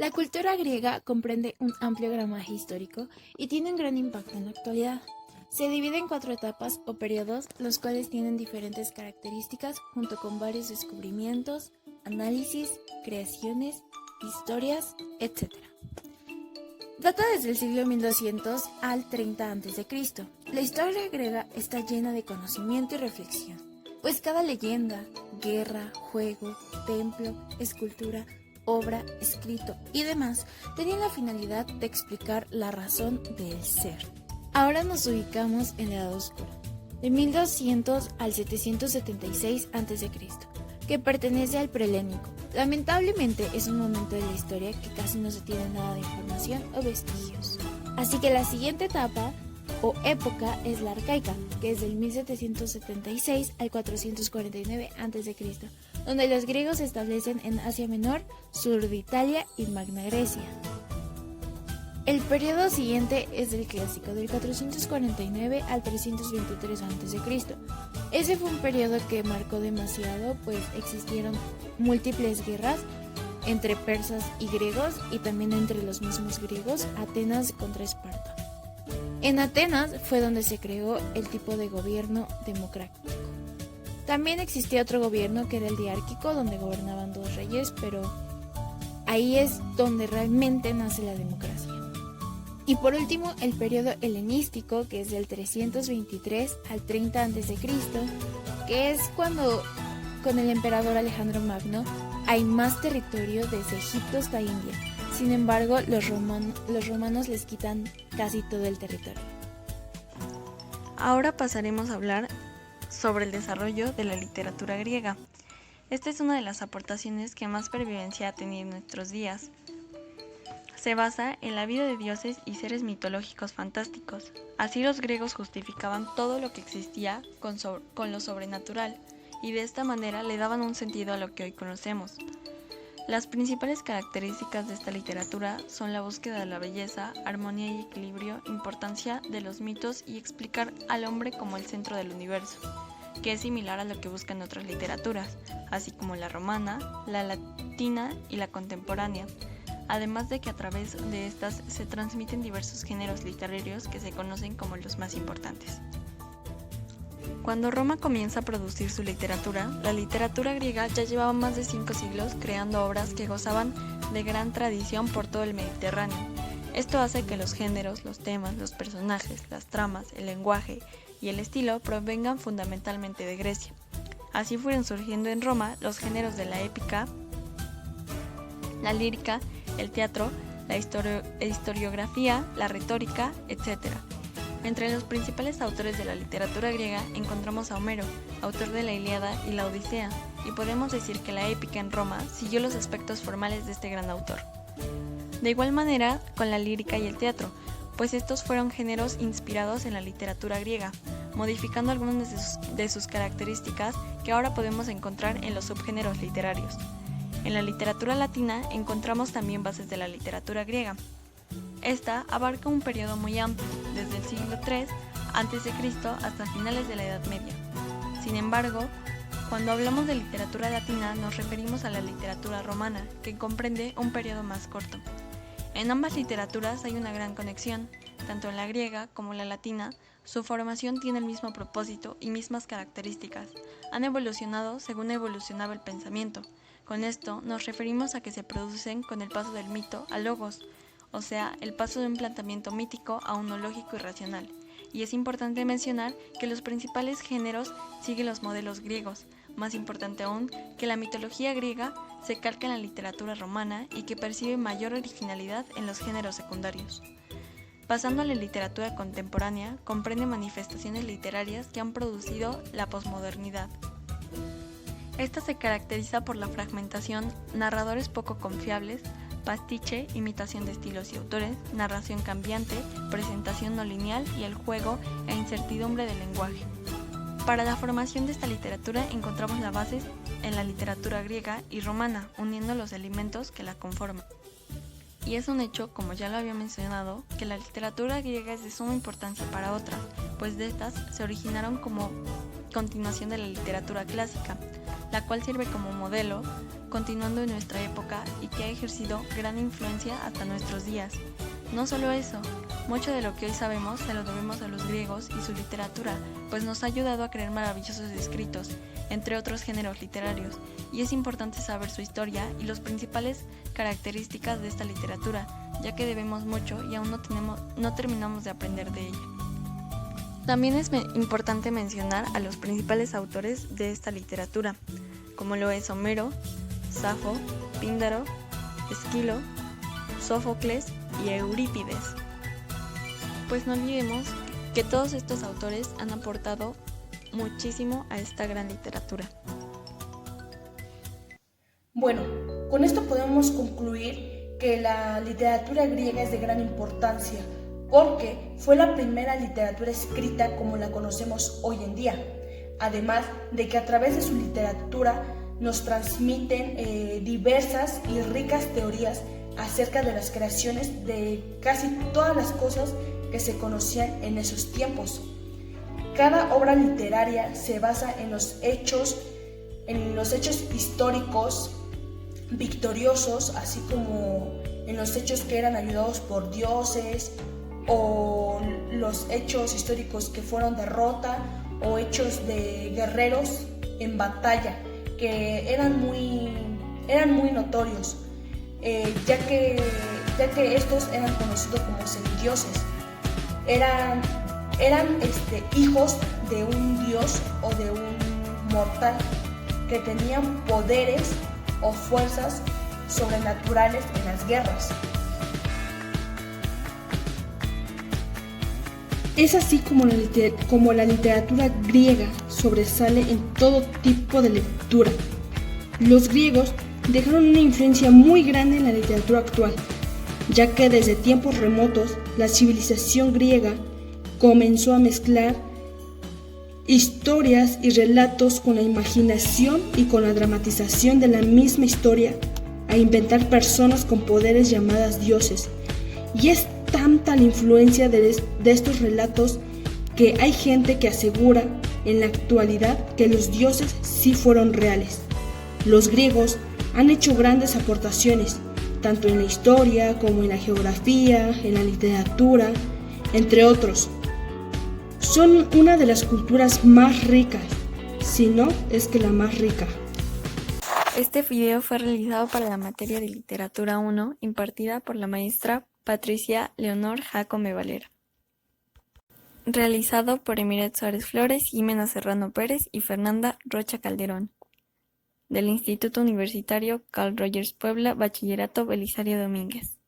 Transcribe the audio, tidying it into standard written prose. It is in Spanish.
La cultura griega comprende un amplio gramaje histórico y tiene un gran impacto en la actualidad. Se divide en 4 etapas o periodos, los cuales tienen diferentes características junto con varios descubrimientos, análisis, creaciones, historias, etc. Data desde el siglo 1200 al 30 a.C. La historia griega está llena de conocimiento y reflexión, pues cada leyenda, guerra, juego, templo, escultura, obra, escrito y demás tenían la finalidad de explicar la razón del ser. Ahora nos ubicamos en la Edad Oscura, de 1200 al 776 a.C., que pertenece al Prehelénico. Lamentablemente es un momento de la historia que casi no se tiene nada de información o vestigios. Así que la siguiente etapa o época es la Arcaica, que es del 1776 al 449 a.C., donde los griegos se establecen en Asia Menor, sur de Italia y Magna Grecia. El periodo siguiente es el clásico, del 449 al 323 a.C. Ese fue un periodo que marcó demasiado, pues existieron múltiples guerras entre persas y griegos y también entre los mismos griegos, Atenas contra Esparta. En Atenas fue donde se creó el tipo de gobierno democrático. También existía otro gobierno que era el diárquico, donde gobernaban 2 reyes, pero ahí es donde realmente nace la democracia. Y por último, el periodo helenístico, que es del 323 al 30 a.C., que es cuando con el emperador Alejandro Magno hay más territorio desde Egipto hasta India. Sin embargo, los romanos les quitan casi todo el territorio. Ahora pasaremos a hablar sobre el desarrollo de la literatura griega. Esta es una de las aportaciones que más pervivencia ha tenido en nuestros días. Se basa en la vida de dioses y seres mitológicos fantásticos. Así los griegos justificaban todo lo que existía con lo sobrenatural, y de esta manera le daban un sentido a lo que hoy conocemos. Las principales características de esta literatura son la búsqueda de la belleza, armonía y equilibrio, importancia de los mitos y explicar al hombre como el centro del universo, que es similar a lo que buscan otras literaturas, así como la romana, la latina y la contemporánea. Además de que a través de estas se transmiten diversos géneros literarios que se conocen como los más importantes. Cuando Roma comienza a producir su literatura, la literatura griega ya llevaba más de 5 siglos creando obras que gozaban de gran tradición por todo el Mediterráneo. Esto hace que los géneros, los temas, los personajes, las tramas, el lenguaje y el estilo provengan fundamentalmente de Grecia. Así fueron surgiendo en Roma los géneros de la épica, la lírica, el teatro, la historiografía, la retórica, etc. Entre los principales autores de la literatura griega encontramos a Homero, autor de la Ilíada y la Odisea, y podemos decir que la épica en Roma siguió los aspectos formales de este gran autor. De igual manera con la lírica y el teatro, pues estos fueron géneros inspirados en la literatura griega, modificando algunas de sus características que ahora podemos encontrar en los subgéneros literarios. En la literatura latina encontramos también bases de la literatura griega. Esta abarca un periodo muy amplio, desde el siglo III a.C. hasta finales de la Edad Media. Sin embargo, cuando hablamos de literatura latina nos referimos a la literatura romana, que comprende un periodo más corto. En ambas literaturas hay una gran conexión, tanto en la griega como en la latina. Su formación tiene el mismo propósito y mismas características. Han evolucionado según evolucionaba el pensamiento. Con esto nos referimos a que se producen con el paso del mito al logos, o sea, el paso de un planteamiento mítico a uno lógico y racional. Y es importante mencionar que los principales géneros siguen los modelos griegos. Más importante aún, que la mitología griega se calca en la literatura romana y que percibe mayor originalidad en los géneros secundarios. Pasando a la literatura contemporánea, comprende manifestaciones literarias que han producido la posmodernidad. Esta se caracteriza por la fragmentación, narradores poco confiables, pastiche, imitación de estilos y autores, narración cambiante, presentación no lineal y el juego e incertidumbre del lenguaje. Para la formación de esta literatura encontramos las bases en la literatura griega y romana, uniendo los elementos que la conforman. Y es un hecho, como ya lo había mencionado, que la literatura griega es de suma importancia para otras, pues de estas se originaron como continuación de la literatura clásica. la cual sirve como modelo, continuando en nuestra época y que ha ejercido gran influencia hasta nuestros días. No solo eso, mucho de lo que hoy sabemos se lo debemos a los griegos y su literatura, pues nos ha ayudado a crear maravillosos escritos, entre otros géneros literarios, y es importante saber su historia y las principales características de esta literatura, ya que debemos mucho y aún no terminamos de aprender de ella. También es importante mencionar a los principales autores de esta literatura, como lo es Homero, Safo, Píndaro, Esquilo, Sófocles y Eurípides. Pues no olvidemos que todos estos autores han aportado muchísimo a esta gran literatura. Bueno, con esto podemos concluir que la literatura griega es de gran importancia, porque fue la primera literatura escrita como la conocemos hoy en día, además de que a través de su literatura nos transmiten diversas y ricas teorías acerca de las creaciones de casi todas las cosas que se conocían en esos tiempos. Cada obra literaria se basa en los hechos históricos victoriosos, así como en los hechos que eran ayudados por dioses, o los hechos históricos que fueron derrota, o hechos de guerreros en batalla, que eran muy notorios, ya que estos eran conocidos como semidioses. Eran hijos de un dios o de un mortal que tenían poderes o fuerzas sobrenaturales en las guerras. Es así como la literatura griega sobresale en todo tipo de lectura. Los griegos dejaron una influencia muy grande en la literatura actual, ya que desde tiempos remotos la civilización griega comenzó a mezclar historias y relatos con la imaginación y con la dramatización de la misma historia, a inventar personas con poderes llamadas dioses. Y es tanta la influencia de estos relatos que hay gente que asegura en la actualidad que los dioses sí fueron reales. Los griegos han hecho grandes aportaciones, tanto en la historia como en la geografía, en la literatura, entre otros. Son una de las culturas más ricas, si no es que la más rica. Este video fue realizado para la materia de Literatura 1 impartida por la maestra Patricia Leonor Jacome Valera. Realizado por Emiret Suárez Flores, Jimena Serrano Pérez y Fernanda Rocha Calderón. Del Instituto Universitario Carl Rogers Puebla, Bachillerato Belisario Domínguez.